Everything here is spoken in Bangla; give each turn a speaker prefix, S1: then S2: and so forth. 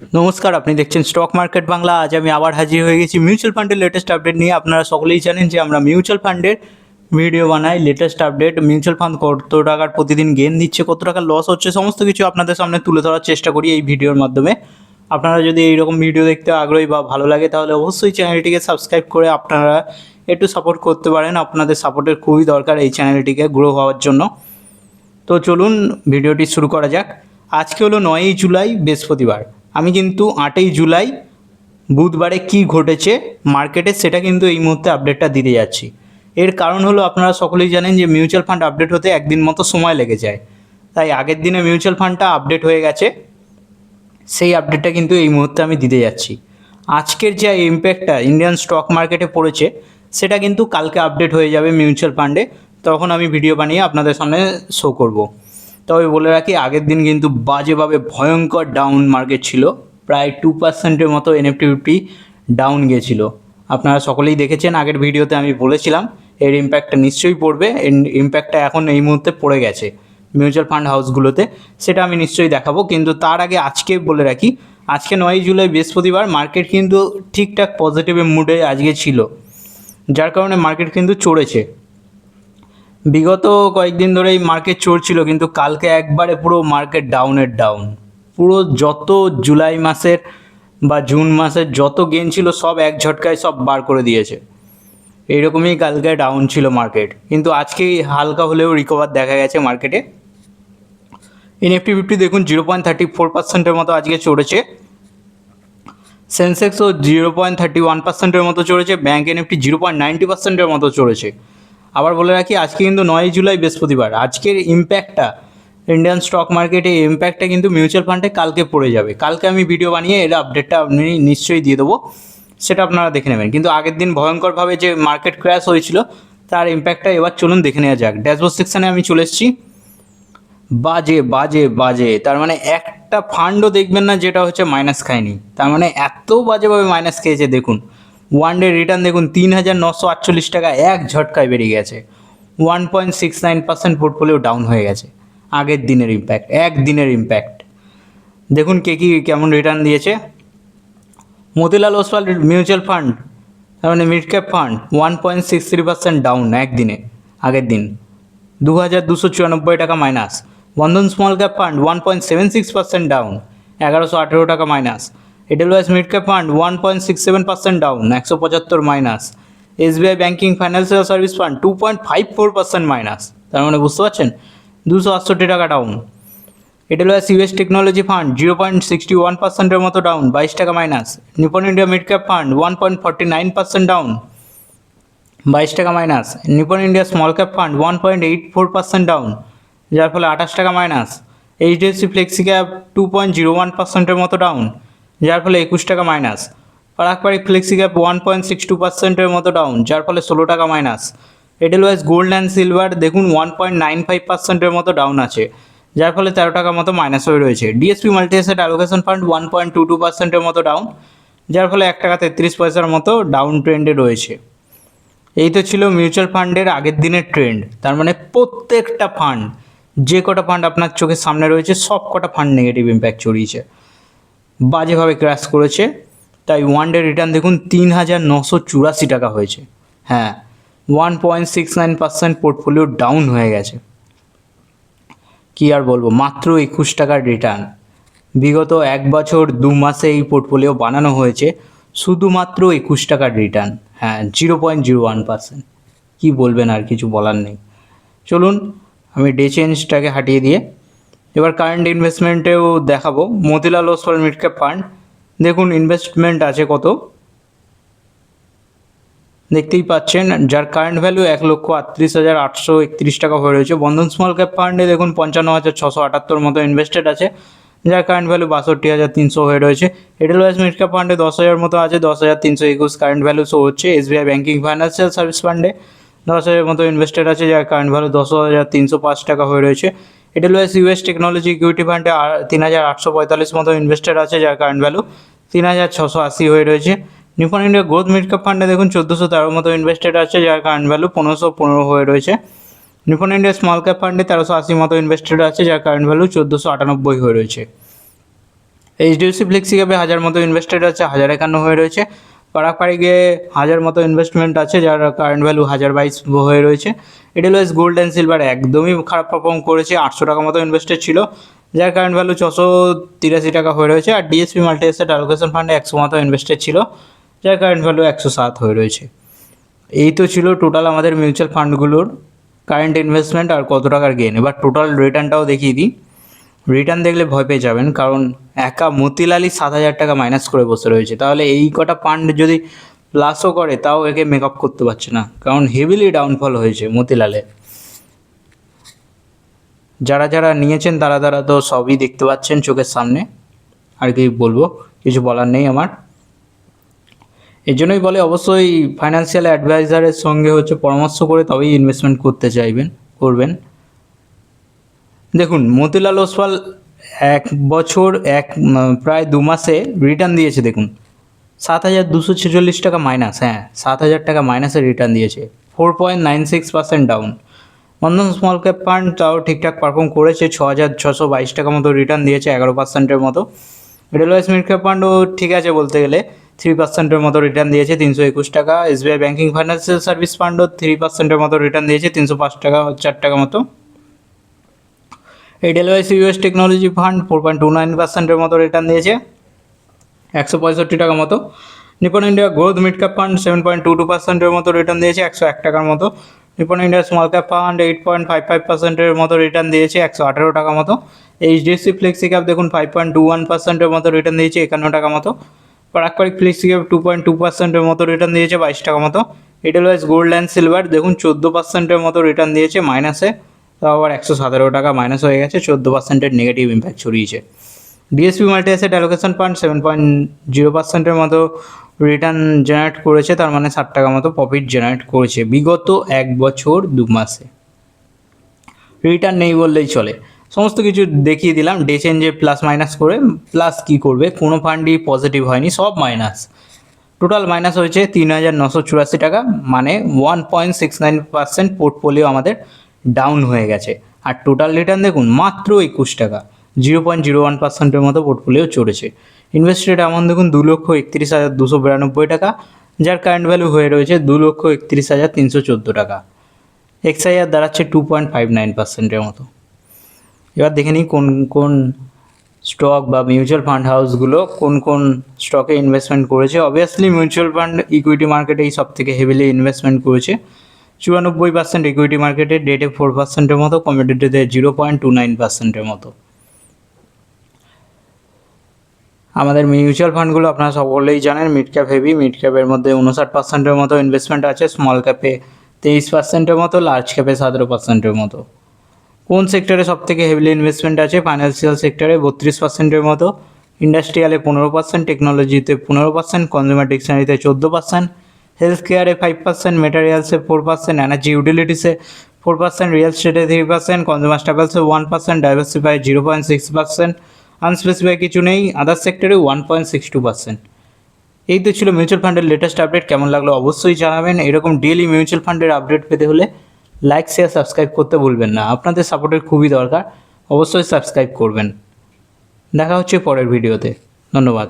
S1: নমস্কার, আপনি দেখছেন স্টক মার্কেট বাংলা। আজ আমি আবার হাজির হয়ে গেছি মিউচুয়াল ফান্ডের লেটেস্ট আপডেট নিয়ে। আপনারা সকলেই জানেন যে আমরা মিউচুয়াল ফান্ডের ভিডিও বানাই। লেটেস্ট আপডেট, মিউচুয়াল ফান্ড কত টাকার প্রতিদিন গেইন দিচ্ছে, কত টাকা লস হচ্ছে, সমস্ত কিছু আপনাদের সামনে তুলে ধরার চেষ্টা করি এই ভিডিওর মাধ্যমে। আপনারা যদি এইরকম ভিডিও দেখতে আগ্রহী বা ভালো লাগে তাহলে অবশ্যই চ্যানেলটিকে সাবস্ক্রাইব করে আপনারা একটু সাপোর্ট করতে পারেন। আপনাদের সাপোর্টের খুবই দরকার এই চ্যানেলটিকে গ্রো হওয়ার জন্য। তো চলুন ভিডিওটি শুরু করা যাক। আজকে হলো 9ই জুলাই, বৃহস্পতিবার। আমি কিন্তু 8ই জুলাই বুধবারে কি ঘটেছে মার্কেটে সেটা কিন্তু এই মুহূর্তে আপডেটটা দিতে যাচ্ছি। এর কারণ হলো আপনারা সকলেই জানেন যে মিউচুয়াল ফান্ড আপডেট হতে একদিন মতো সময় লেগে যায়। তাই আগের দিনে মিউচুয়াল ফান্ডটা আপডেট হয়ে গেছে, সেই আপডেটটা কিন্তু এই মুহূর্তে আমি দিতে যাচ্ছি। আজকের যে ইম্প্যাক্টটা ইন্ডিয়ান স্টক মার্কেটে পড়েছে সেটা কিন্তু কালকে আপডেট হয়ে যাবে মিউচুয়াল ফান্ডে, তখন আমি ভিডিও বানিয়ে আপনাদের সামনে শো করব। তবে বলে রাখি, আগের দিন কিন্তু বাজেভাবে ভয়ঙ্কর ডাউন মার্কেট ছিল। প্রায় 2%-এর মতো NFT ডাউন গিয়েছিল। আপনারা সকলেই দেখেছেন, আগের ভিডিওতে আমি বলেছিলাম এর ইম্প্যাক্টটা নিশ্চয়ই পড়বে। এর ইম্প্যাক্টটা এখন এই মুহূর্তে পড়ে গেছে মিউচুয়াল ফান্ড হাউসগুলোতে, সেটা আমি নিশ্চয়ই দেখাবো। কিন্তু তার আগে আজকে বলে রাখি, আজকে 9ই জুলাই বৃহস্পতিবার, মার্কেট কিন্তু ঠিকঠাক পজিটিভ মুডে আজকে ছিল, যার কারণে মার্কেট কিন্তু চড়েছে। বিগত কয়েকদিন ধরেই মার্কেট চড়ছিল, কিন্তু কালকে একবারে পুরো মার্কেট ডাউনের ডাউন। পুরো যত জুলাই মাসের বা জুন মাসের যত গেইন ছিল সব এক ঝটকায় সব বার করে দিয়েছে। এইরকমই কালকে ডাউন ছিল মার্কেট, কিন্তু আজকে হালকা হলেও রিকভার দেখা গেছে মার্কেটে। NFT দেখুন 0.34%-এর মতো আজকে চড়েছে। সেন্সেক্সও 0.31%-এর মতো চড়েছে। ব্যাঙ্ক NFT 0.90%-এর মতো চড়েছে। আবার বলে রাখি, আজকে কিন্তু 9ই জুলাই বৃহস্পতিবার। আজকের ইম্প্যাক্টটা ইন্ডিয়ান স্টক মার্কেটে ইম্প্যাক্টটা কিন্তু মিউচুয়াল ফান্ডে কালকে পড়ে যাবে। কালকে আমি ভিডিও বানিয়ে এর আপডেটটা আপনি নিশ্চয়ই দিয়ে দেবো, সেটা আপনারা দেখে নেবেন। কিন্তু আগের দিন ভয়ঙ্করভাবে যে মার্কেট ক্র্যাশ হয়েছিল তার ইম্প্যাক্টটা এবার চলুন দেখে নেওয়া যাক। ড্যাশবোর্ড সেকশানে আমি চলে এসেছি। বাজে বাজে বাজে, তার মানে একটা ফান্ডও দেখবেন না যেটা হচ্ছে মাইনাস খায়নি। তার মানে এত বাজেভাবে মাইনাস খেয়েছে। দেখুন ওয়ান ডে রিটার্ন দেখুন 3,948 টাকা এক ঝটকায় বেরিয়ে গেছে। 1.69% পোর্টফোলিও ডাউন হয়ে গেছে। আগের দিনের ইম্প্যাক্ট, একদিনের ইম্প্যাক্ট দেখুন কে কী কেমন রিটার্ন দিয়েছে। মতিলাল ওসওয়াল মিউচুয়াল ফান্ড, তার মানে মিড ক্যাপ ফান্ড, 1.63% ডাউন একদিনে। আগের দিন 2,294 টাকা minus. Bandhan small cap fund 1.76% down, 1,118 টাকা minus. Edelweiss mid cap fund 1.67% down, 175 minus. SBI banking financial service fund 2.54% minus. তার মানে বুঝতে পারছেন, 268 টাকা down. Edelweiss US technology fund 0.61%-এর মতো ডাউন, 22 টাকা minus. Nippon India mid cap fund 1.49% down, 22 টাকা minus. Nippon India small cap fund 1.84% down, যার ফলে 28 টাকা মাইনাস। HDFC ফ্লেক্সি ক্যাপ 2.01%-এর মতো ডাউন, যার ফলে 21 টাকা মাইনাস। পারাকপারিক ফ্লেক্সি ক্যাপ 1.62%-এর মতো ডাউন, যার ফলে 16 টাকা মাইনাস। এডেলওয়াইস গোল্ড অ্যান্ড সিলভার দেখুন 1.95%-এর মতো ডাউন আছে, যার ফলে 13 টাকা মতো মাইনাস হয়ে রয়েছে। DSP multi asset allocation fund 1.22%-এর মতো ডাউন, যার ফলে 1 টাকা 33 পয়সার মতো ডাউন ট্রেন্ডে রয়েছে। এই তো ছিল মিউচুয়াল ফান্ডের আগের দিনের ট্রেন্ড। তার মানে প্রত্যেকটা ফান্ড, যে কটা ফান্ড আপনার চোখের সামনে রয়েছে সব কটা ফান্ড নেগেটিভ ইম্প্যাক্ট ছড়িয়েছে, বাজেভাবে ক্র্যাশ করেছে। তাই ওয়ান ডে রিটার্ন দেখুন 3,984 টাকা হয়েছে। হ্যাঁ, 1.69% পোর্টফোলিও ডাউন হয়ে গেছে। কী আর বলবো, মাত্র 21 টাকার রিটার্ন। বিগত 1 বছর 2 মাসে এই পোর্টফোলিও বানানো হয়েছে শুধুমাত্র 21 টাকার রিটার্ন। হ্যাঁ, 0.01%। কী বলবেন, আর কিছু বলার নেই। চলুন আমি ডে চেঞ্জটাকে হাটিয়ে দিয়ে এবার কারেন্ট ইনভেস্টমেন্টেও দেখাবো। Motilal Oswal mid cap fund দেখুন ইনভেস্টমেন্ট আছে কত, দেখতেই পাচ্ছেন, যার কারেন্ট ভ্যালু 1,38,831 টাকা হয়ে রয়েছে। বন্ধন স্মল ক্যাপ ফান্ডে দেখুন 55,678 মতো ইনভেস্টেড আছে, যার কারেন্ট ভ্যালু 62,300 হয়ে রয়েছে। এডেলওয়াইস মিড ক্যাপ ফান্ডে 10,000 মতো আছে, 10,321 কারেন্ট ভ্যালু শো হচ্ছে। SBI ব্যাঙ্কিং ফাইন্যান্সিয়াল সার্ভিস ফান্ডে 10,000 মতো ইনভেস্টেড আছে, যার কারেন্ট ভ্যালু 10,305 টাকা হয়ে রয়েছে। এডেলওয়াইস US টেকনোলজি ইকুইটি ফান্ডে 3,845 মতো ইনভেস্টেড আছে, যার কারেন্ট ভ্যালু 3,680 হয়ে রয়েছে। Nipon India growth mid cap ফান্ডে দেখুন 1,413 মতো ইনভেস্টেড আছে, যার কারেন্ট ভ্যালু 1,515 হয়ে রয়েছে। নিপন ইন্ডিয়া স্মল ক্যাপ ফান্ডে 1,380 মতো ইনভেস্টেড আছে, যার কারেন্ট ভ্যালু 1,498 হয়ে রয়েছে। এইচডিএফসি ফ্লেক্সি ক্যাপে 1000 মতো ইনভেস্টেড আছে, 1051 হয়ে রয়েছে। পারাক গিয়ে 1000 মতো ইনভেস্টমেন্ট আছে, যার কারেন্ট ভ্যালু 1022 হয়ে রয়েছে। এডেলওয়েস গোল্ড অ্যান্ড সিলভার একদমই খারাপ পারফর্ম করেছে, 800 টাকা মতো ইনভেস্টেড ছিল, যার কারেন্ট ভ্যালু 683 টাকা হয়ে রয়েছে। আর ডিএসপি মাল্টি অ্যাসেট অ্যালোকেশন ফান্ডে 100 মতো ইনভেস্টেড ছিল, যার কারেন্ট ভ্যালু 107 হয়ে রয়েছে। এই তো ছিল টোটাল আমাদের মিউচুয়াল ফান্ডগুলোর কারেন্ট ইনভেস্টমেন্ট আর কত টাকার গেন। এবার টোটাল রিটার্নটাও দেখিয়ে দিই। রিটার্ন দেখলে ভয় পেয়ে যাবেন, কারণ একা মতিলালই 7000 টাকা মাইনাস করে বসে রয়েছে। তাহলে এই কটা ফান্ড যদি প্লাসও করে তাও একে মেকআপ করতে পারছে না, কারণ হেভিলি ডাউনফল হয়েছে মতিলালে। যারা যারা নিয়েছেন তারা তো সবই দেখতে পাচ্ছেন চোখের সামনে, আর কি বলবো, কিছু বলার নেই আমার। এর জন্যই বলে অবশ্যই ফাইন্যান্সিয়াল অ্যাডভাইজারের সঙ্গে পরামর্শ করে তবেই ইনভেস্টমেন্ট করবেন। দেখুন মতিলাল ওসওয়াল এক বছর প্রায় 2 মাসে রিটার্ন দিয়েছে, দেখুন 7246 টাকা মাইনাস, 7000 টাকা মাইনাসে রিটার্ন দিয়েছে, 4.96% ডাউন। বন্ধন স্মল ক্যাপ ফান্ড তাও ঠিকঠাক পারফর্ম করেছে, 6622 টাকা মতো রিটার্ন দিয়েছে, 11%-এর মতো। এডেলওয়েস মিড ক্যাপ ফান্ডও ঠিক আছে বলতে গেলে, 3%-এর মতো রিটার্ন দিয়েছে, 321 টাকা। এসবিআই ব্যাঙ্কিং ফাইন্যান্সিয়াল সার্ভিস ফান্ডও 3%-এর মতো রিটার্ন দিয়েছে, 305 টাকা 4 টাকা মতো। এডেলওয়েস ইউএস টেকনোলজি ফান্ড 4.29%-এর মতো রিটার্ন দিয়েছে, 165 টাকা মতো। Nippon India growth mid cap fund 7.22%-এর মতো রিটার্ন দিয়েছে, 101 টাকার মতো। Nippon India small cap fund 8.55%-এর মতো রিটার্ন দিয়েছে, 118 টাকা মতো। এইচডিএফসি ফ্লেক্সি ক্যাপ দেখুন 5.21%-এর মতো রিটার্ন দিয়েছে, 51 টাকা মতো। পারাক ফ্লেক্সি ক্যাপ 2.2%-এর মতো রিটার্ন দিয়েছে, 22 টাকা মতো। এডেলওয়েস গোল্ড অ্যান্ড সিলভার দেখুন 14%-এর মতো রিটার্ন দিয়েছে মাইনাসে, তাও আবার 117 টাকা মাইনাস হয়ে গেছে, 14%-এর নেগেটিভ ইম্প্যাক্ট ছড়িয়েছে। DSP multi asset allocation fund 7.0%-এর মতো রিটার্ন জেনারেট করেছে, তার মানে 60 টাকা মতো প্রফিট জেনারেট করেছে বিগত 1 বছর 2 মাসে। রিটার্ন নেই বললেই চলে, সমস্ত কিছু দেখিয়ে দিলাম ডে চেঞ্জে প্লাস মাইনাস করে। প্লাস কি করবে, কোনো ফান্ডই পজিটিভ হয়নি, সব মাইনাস। টোটাল মাইনাস হয়েছে 3984 টাকা, মানে 1.69% পোর্টফোলিও আমাদের ডাউন হয়ে গেছে। আর টোটাল রিটার্ন দেখুন মাত্র 21 টাকা, 0.01%-এর মতো পোর্টফোলিও চড়েছে। ইনভেস্টেড অ্যামাউন্ট দেখুন 2,31,292 টাকা, যার কারেন্ট ভ্যালু হয়ে রয়েছে 2,31,314 টাকা। এক্সআইআর দাঁড়াচ্ছে 2.59%-এর মতো। এবার দেখে নিই কোন কোন স্টক বা মিউচুয়াল ফান্ড হাউসগুলো কোন কোন স্টকে ইনভেস্টমেন্ট করেছে। অবভিয়াসলি মিউচুয়াল ফান্ড ইকুইটি মার্কেটেই সব থেকে হেভিলি ইনভেস্টমেন্ট করেছে, 94% ইকুইটি মার্কেটে, ডেটে 4%-এর মতো, কমোডিটিতে 0.29%-এর মতো। আমাদের মিউচুয়াল ফান্ডগুলো আপনারা সকলেই জানেন মিড ক্যাপ হেভি, মিড ক্যাপের মধ্যে 59%-এর মতো ইনভেস্টমেন্ট আছে, স্মল ক্যাপে 23%-এর মতো, লার্জ ক্যাপে 17%-এর মতো। কোন সেক্টরে সব থেকে হেভিলি ইনভেস্টমেন্ট আছে, ফাইন্যান্সিয়াল সেক্টরে 32%-এর মতো, ইন্ডাস্ট্রিয়ালে 15%, টেকনোলজিতে 15%, কনজিউমার ডিকশনারিতে 14%, হেলথ কেয়ারে 5%, মেটেরিয়ালসে 4%, এনার্জি ইউটিলিটিসে 4%, রিয়েল এস্টেটে 3%, কনজিউমার স্টেপলসে 1%, ডাইভার্সিফাই 0.6%, আনস্পেসিফাই কিছু নেই, আদার সেক্টরে 1.62%। এই তো ছিল মিউচুয়াল ফান্ডের লেটেস্ট আপডেট। কেমন লাগলো অবশ্যই জানাবেন। এরকম ডেইলি মিউচুয়াল ফান্ডের আপডেট পেতে হলে লাইক শেয়ার সাবস্ক্রাইব করতে ভুলবেন না, আপনাদের সাপোর্টের খুবই দরকার, অবশ্যই সাবস্ক্রাইব করবেন। দেখা হচ্ছে পরের ভিডিওতে, ধন্যবাদ।